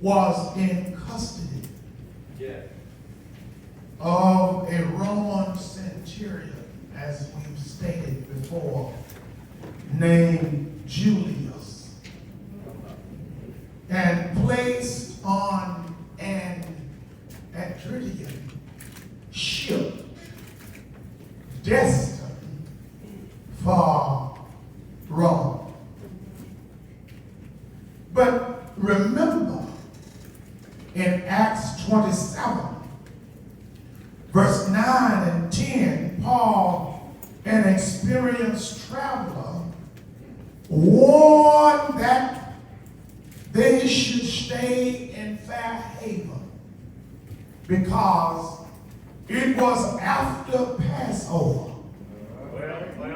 was in custody of a Roman centurion, as we've stated before, named Julius, and placed on an Adriatic ship destined for Rome. But remember, in Acts 27, verse 9 and 10, Paul, an experienced traveler, warned that they should stay in Fair Haven because it was after Passover.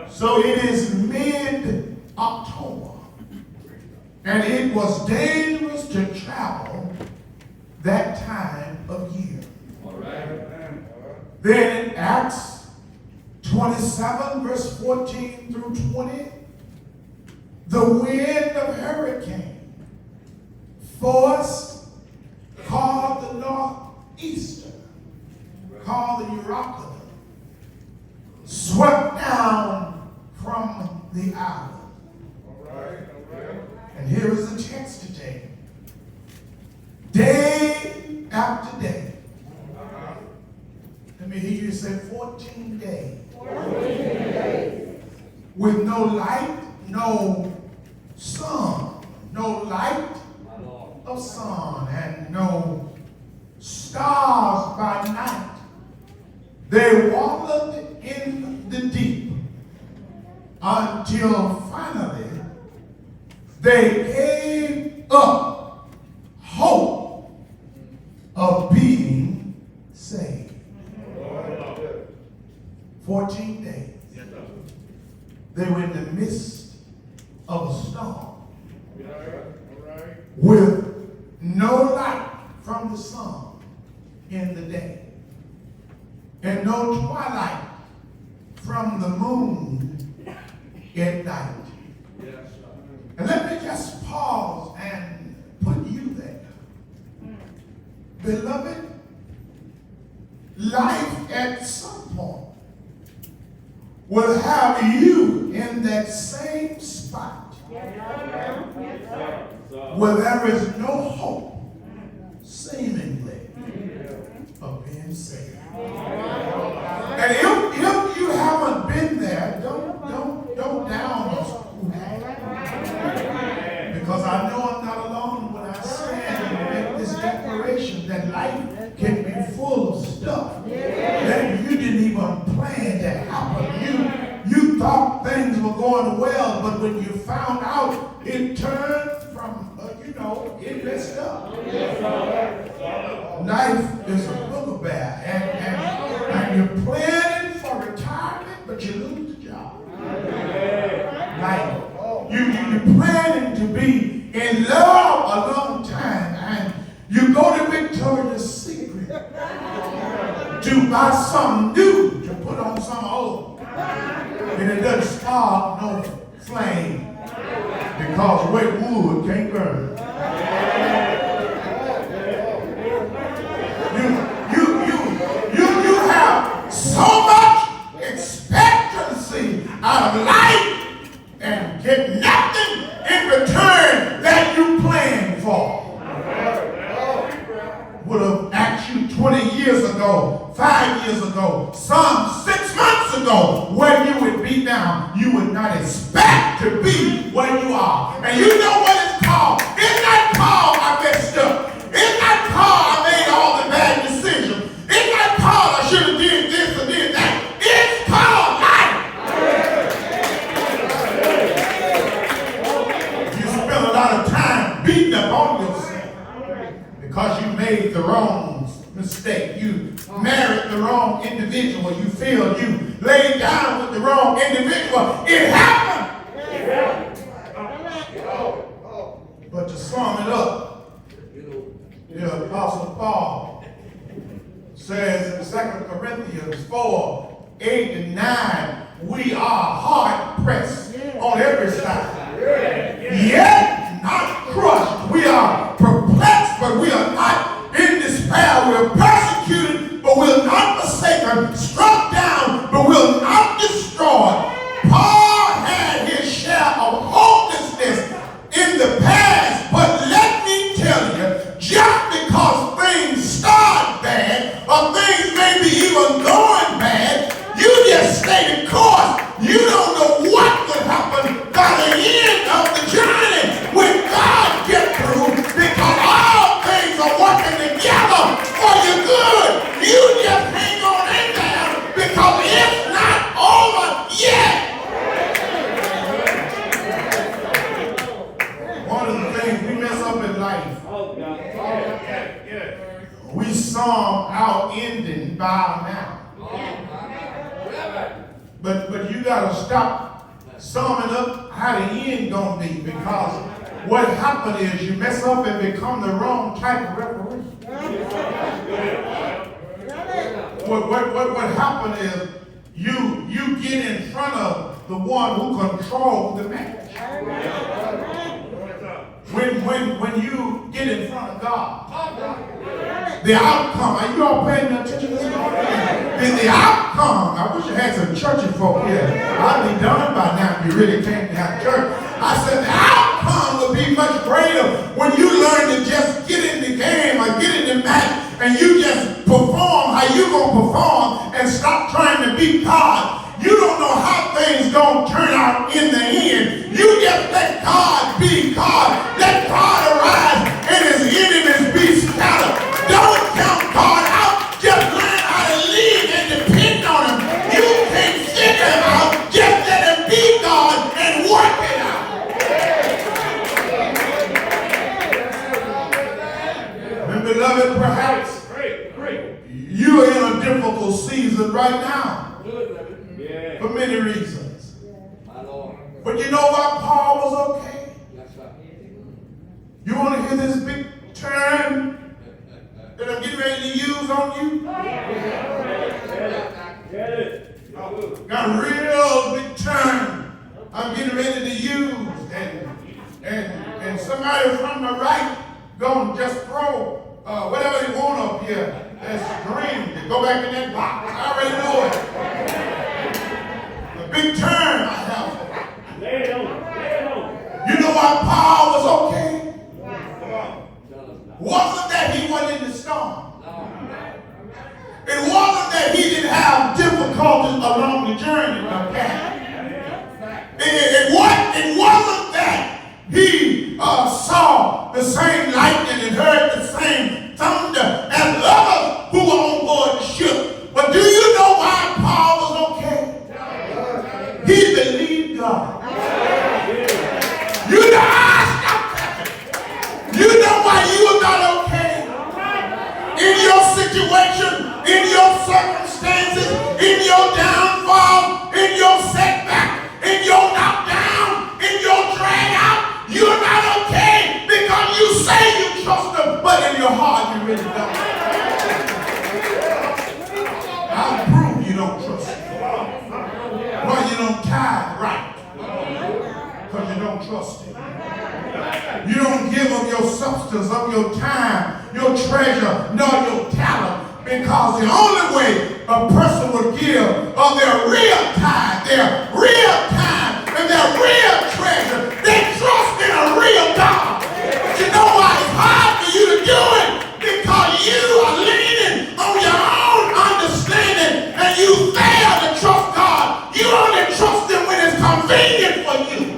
So it is mid-October, and it was dangerous to travel that time of year. Then in Acts 27, verse 14 through 20, the wind of hurricane force called the northeaster, called the Euroclydon, swept down from the island. And here is the text today. Day after day. Let me hear you say 14 days. 14 days. With no light, no sun, no light of sun, and no stars by night. They wallowed in the deep until finally they gave up hope of being saved. 14 days. They were in the midst of a storm with no light from the sun in the day and no twilight from the moon at night. And let me just pause and put you there. Beloved, life at some point will have you in that same spot where there is no hope, seemingly, of being saved. And if you haven't been there, don't down us who have. Because I know I'm not alone when I stand and make this declaration that life can be full of stuff that you didn't even plan to happen. You thought things were going well, but when you found out, it turned from, it messed up. Life is a booger bear, and you're planning for retirement, but you lose the job. Like, you're planning to be in love a long time, and you go to Victoria's Secret to buy something new to put on some old, and it doesn't start no flame because wet wood can't burn. You have so much expectancy out of life and get nothing in return that you planned for. Would have asked you 20 years ago, 5 years ago, some 6 months ago, where you would be now. You would not expect to be where you are. And you know what it's called? It's not called I messed up. It's not called I made all the bad decisions. It's not called I should have did this or did that. It's called life. You spend a lot of time beating up on yourself because you made the wrong mistake. You married the wrong individual. You feel you laid down with the wrong individual. It happened. But to sum it up, the Apostle Paul says in 2 Corinthians 4, 8 and 9, we are hard pressed on every side, yet not crushed. We are perplexed, but we But you got to stop summing up how the end going to be, because what happened is you mess up and become the wrong type of referee. What happened is you get in front of the one who controls the match. When you get in front of God, the outcome, are you all paying attention to this? The outcome, I wish I had some churchy folk here. I'd be done by now if you really came to have church. I said the outcome would be much greater when you learn to just get in the game or get in the match and you just perform how you going to perform and stop trying to beat God. You don't know how things going to turn out in the end. You just let God be God. Let God arise and his enemies be scattered. Don't count God out. Just learn how to live and depend on him. You can't figure him out. Just let him be God and work it out. And beloved, perhaps you are in a difficult season right now. For many reasons. But you know why Paul was okay? You want to hear this big term that I'm getting ready to use on you? Got a real big term I'm getting ready to use. And somebody from the right gonna just throw whatever they want up here. That's green. Go back in that box. I already know it. Big term I have. Lay it on. You know why Paul was okay? Wasn't that he wasn't in the storm. It wasn't that he didn't have difficulties along the journey. It wasn't that he saw the same lightning and heard the same thunder as others who were on board the ship. But do you know why Paul was okay? He believed God. You know, you know why you are not okay? In your situation, in your circumstances, in your downfall, in your setback, in your knockdown, in your drag out, you're not okay because you say you trust him, but in your heart you really don't. I'll prove you don't trust him. Why you don't tithe right? Because you don't trust him. You don't give of your substance, of your time, your treasure, nor your talent. Because the only way a person would give of their real time, their real time, and their real treasure, they trust in a real God. But you know why it's hard for you to do it? Because you are leaning on your own understanding and you fail to trust God. You only trust him when it's convenient for you.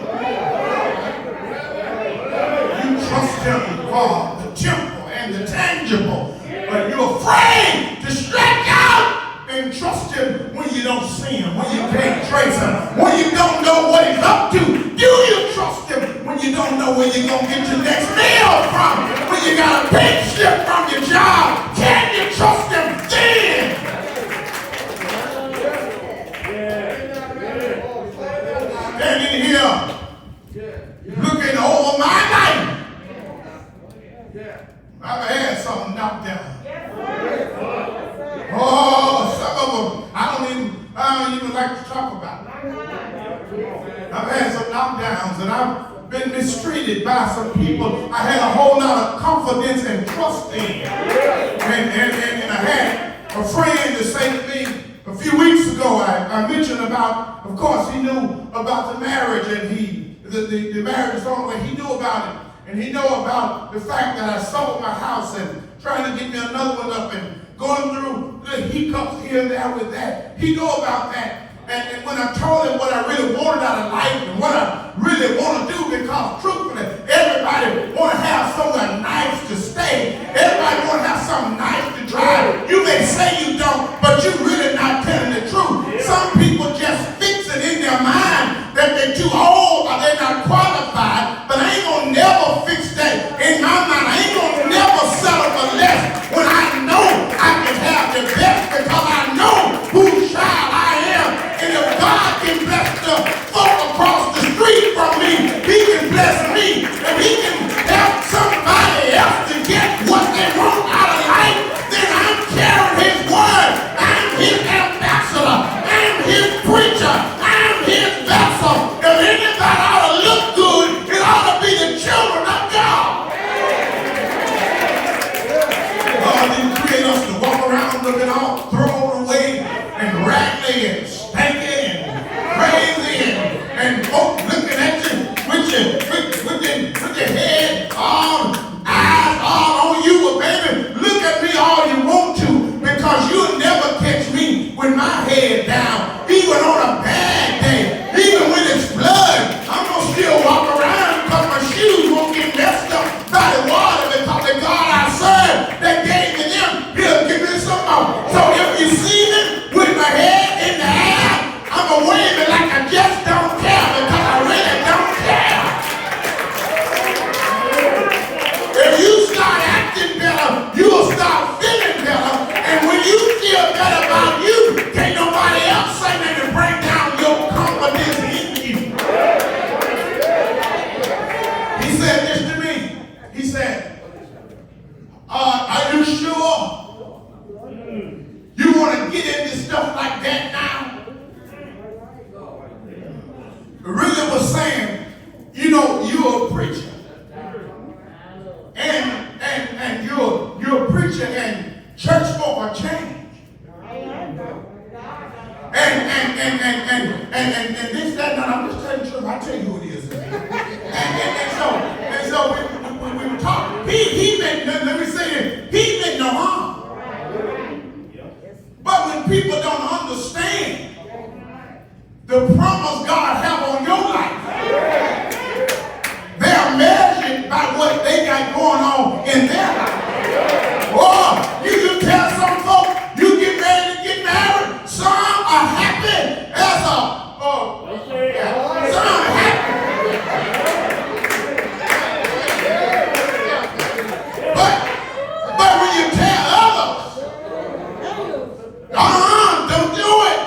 You trust him for the temporal and the tangible, but you're afraid to stretch out and trust him when you don't see him, when you can't trace him, when you don't know what he's up to. Do you trust him when you don't know where you're going to get your next meal from? When you got a pay slip from your job, can you trust him then? Standing here, looking over my life, I've had something knocked down. Oh, some of them I don't even like to talk about. I've had some knockdowns and I've been mistreated by some people I had a whole lot of confidence and trust in. And I had a friend to say to me a few weeks ago, I mentioned about, of course, he knew about the marriage and the marriage is on the way. He knew about it. And he knew about the fact that I sold my house and trying to get me another one up and going through the hiccups here and there with that. He knew about that. And when I told him what I really wanted out of life and what I really want to do, because truthfully, everybody want to have somewhere nice to stay. Everybody want to have something nice to drive. You may say you don't, but you're really not telling the truth. Some people just fix it in their mind that they're too old or they're not qualified, but I ain't going to never fix that in my mind. I ain't going to never settle for less when I know I can have the best because I know whose child I am. And if God and this, that, and I'm just telling you the truth. I tell you who it is. And so we were talking. He meant, let me say this, he meant no harm. But when people don't understand the promise God have on your life, they are measured by what they got going on in their life. Or you tell some folks, you get ready to get married, some are happy as some are happy. But when you tell others, don't do it.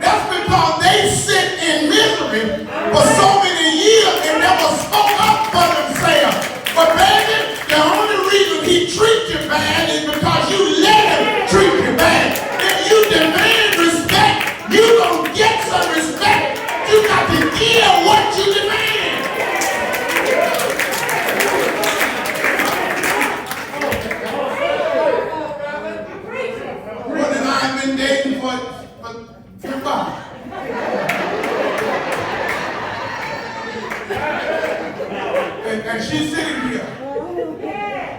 That's because they sit in misery for so many years and never spoke up for themselves. But baby, the only reason he treats you bad is because you let him treat you bad. If you demand respect, you gonna get some respect. You got to give what you demand. What have I been dating for goodbye? And she's sitting here.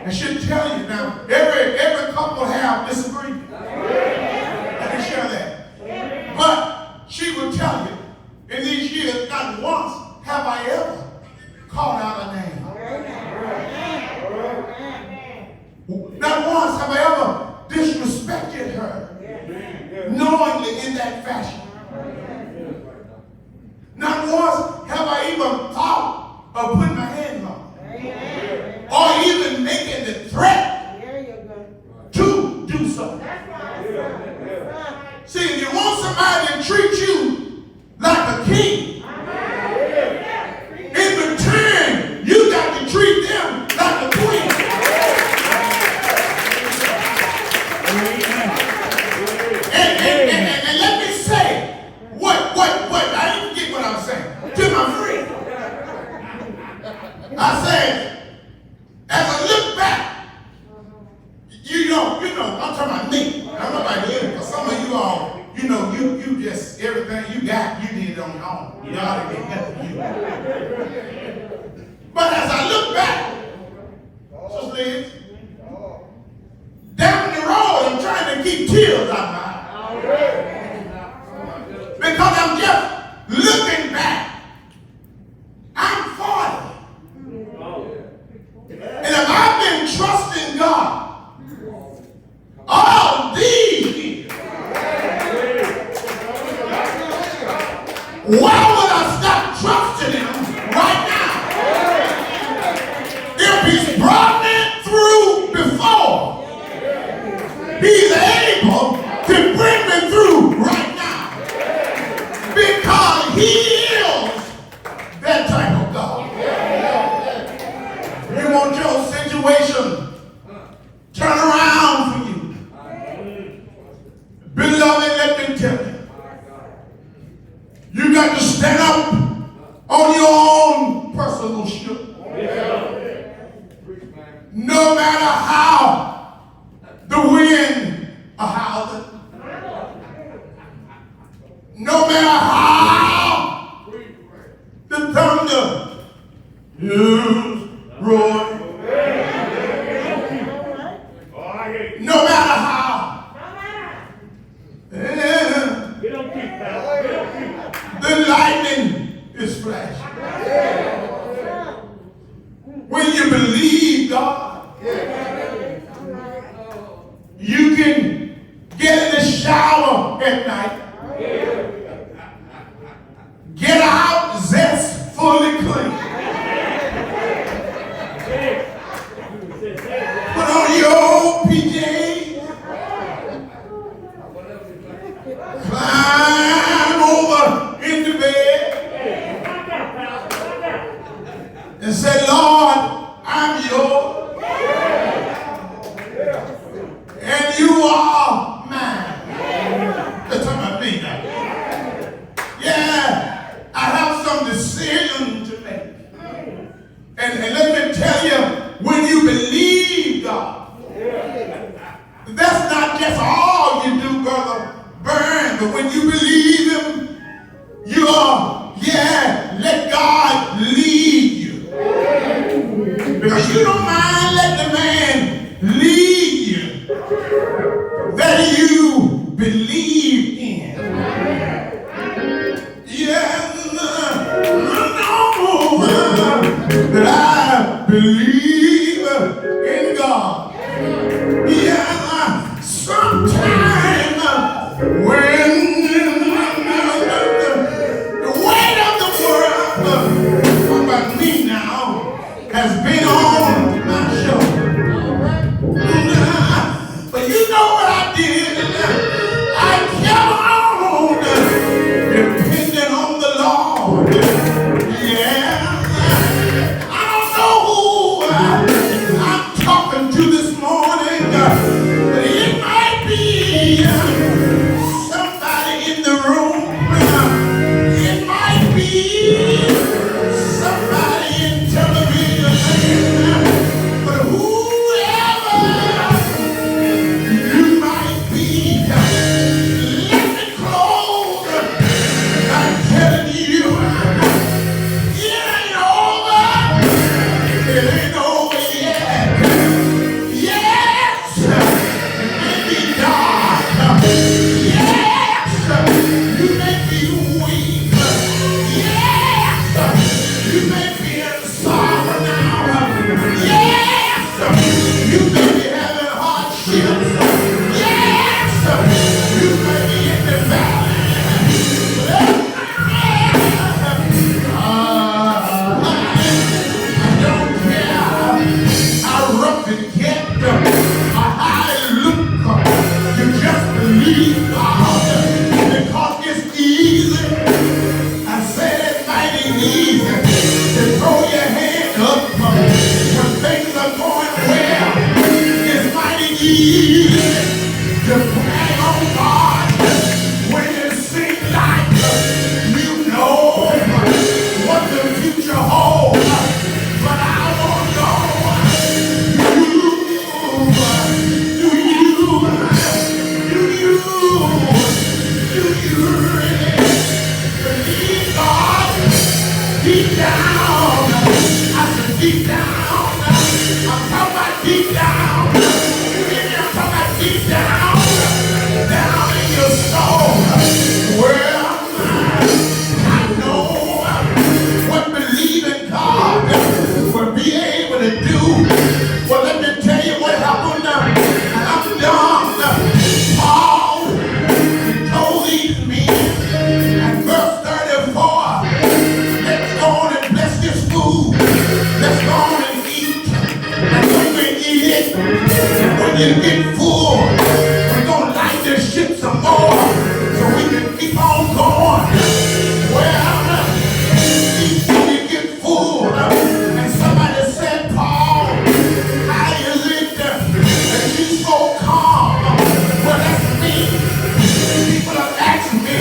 And she'll tell you now, every couple have disagreement. Let me share that. But she will tell you, in these years, not once have I ever called out a name. Not once have I ever disrespected her, knowingly in that fashion. Not once have I even thought of putting my hands on her, or even making the threat to do so. See, if you want somebody to treat you like a king, in return, you got to treat them like a queen. And let me say, I didn't get what I'm saying. To my friend, I said, as I look back, you know, I'm talking about me. I'm not about you, because some of you all, you just, everything you got, you did it on your own. You ought to get help you. But as I look back, Sister Liz, down the road, I'm trying to keep tears out of my eyes. Because I'm just looking back. I'm 40. And if I've been trusting God all these years, why would I stop trusting him right now? If he's brought me through before, he's able to bring me through right now. Because he is that type of God. You want your situation turn around for you. Beloved, let me tell you, you got to stand up on your own personal ship. No matter how the wind are howling, no matter how the thunder is roaring, no matter how the lightning is flashing. When you believe God, you can get in the shower at night, get out zestfully clean, put on your old PJs, climb over in the bed, and say, Lord, I'm yours, and you are mine. That's talking about me now. Yeah. believe in God. Yeah, sometime when the weight of the world about me now has been on my shoulder. But you know what I did? I kept on depending on the Lord. Yeah. I don't know who I'm talking to this morning, but it might be somebody in the room. It might be somebody in television land. But whoever you might be, let me close by telling you it ain't over. It ain't over yet. Yes, it may be dark. Yes, you may be weak. Yes, you may be in sorrow now. Yes, you may be having hardships. Yes, you may be in the valley. I don't care how rough it gets or how it looks. You just believe God because it's easy. I said it mighty easy to throw your hand up when things are going well. It's mighty easy to brag on God when it seems like you know what the future holds. But I want to know, do you really believe God deep down? I said deep down. I'm talking about deep down. I'm talking about deep down, down in your soul. Well, I know what believing God will be able to do. Well, let me tell you what happened. I'm done. Paul, he told these men at verse 34, let's go on and bless this food. Let's go on and eat. And when we eat it, and when you get full, we're going to light this ship some more so we can keep on going. Well, you get full. And somebody said, Paul, how is it that you so calm? Well, that's me. People have asked me,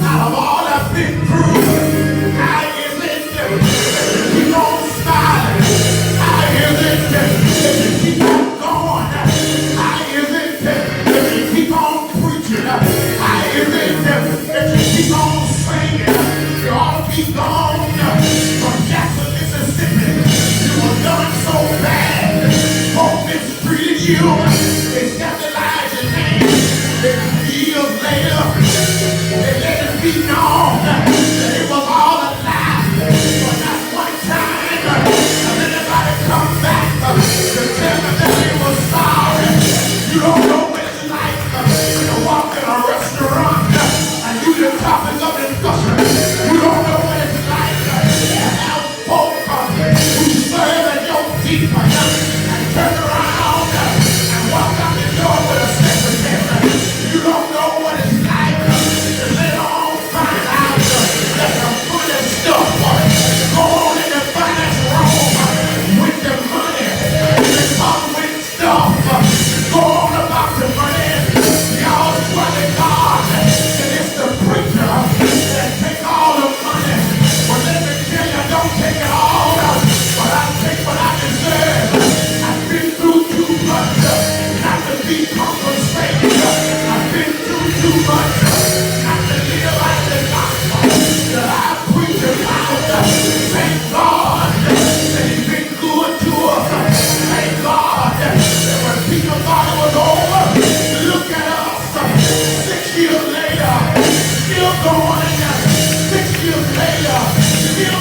out of all I've been through, how is it that you keep on smiling? How is it that you keep on going? How is it that you keep on preaching? How is it that you keep on singing? You ought to be gone from Jackson, Mississippi. You were done so bad. Folk mistreated you. They scandalized your name. Then years later, they let it be known that it was all a lie. But not one time does anybody come back to tell me that they were sorry. You don't know what it's like to walk in a restaurant and do the topic of discussion. You don't know what it's like to have folk who serve at your feet and turn around and walk out the door with a secretary. You don't know what it's like to later on find out that some funny stuff go on in the finance room with the money. They come with stuff. Go on about the money. Y'all swear to God that it's the preacher that take all the money. But let me tell you, don't take it all, but I take what I deserve. I've been through too much not to be compensated. I've been through too much not to live out the gospel that I preach about. Thank God that He's been good to us. Thank God that when people thought it was over, look at us 6 years later, still going. 6 years later, still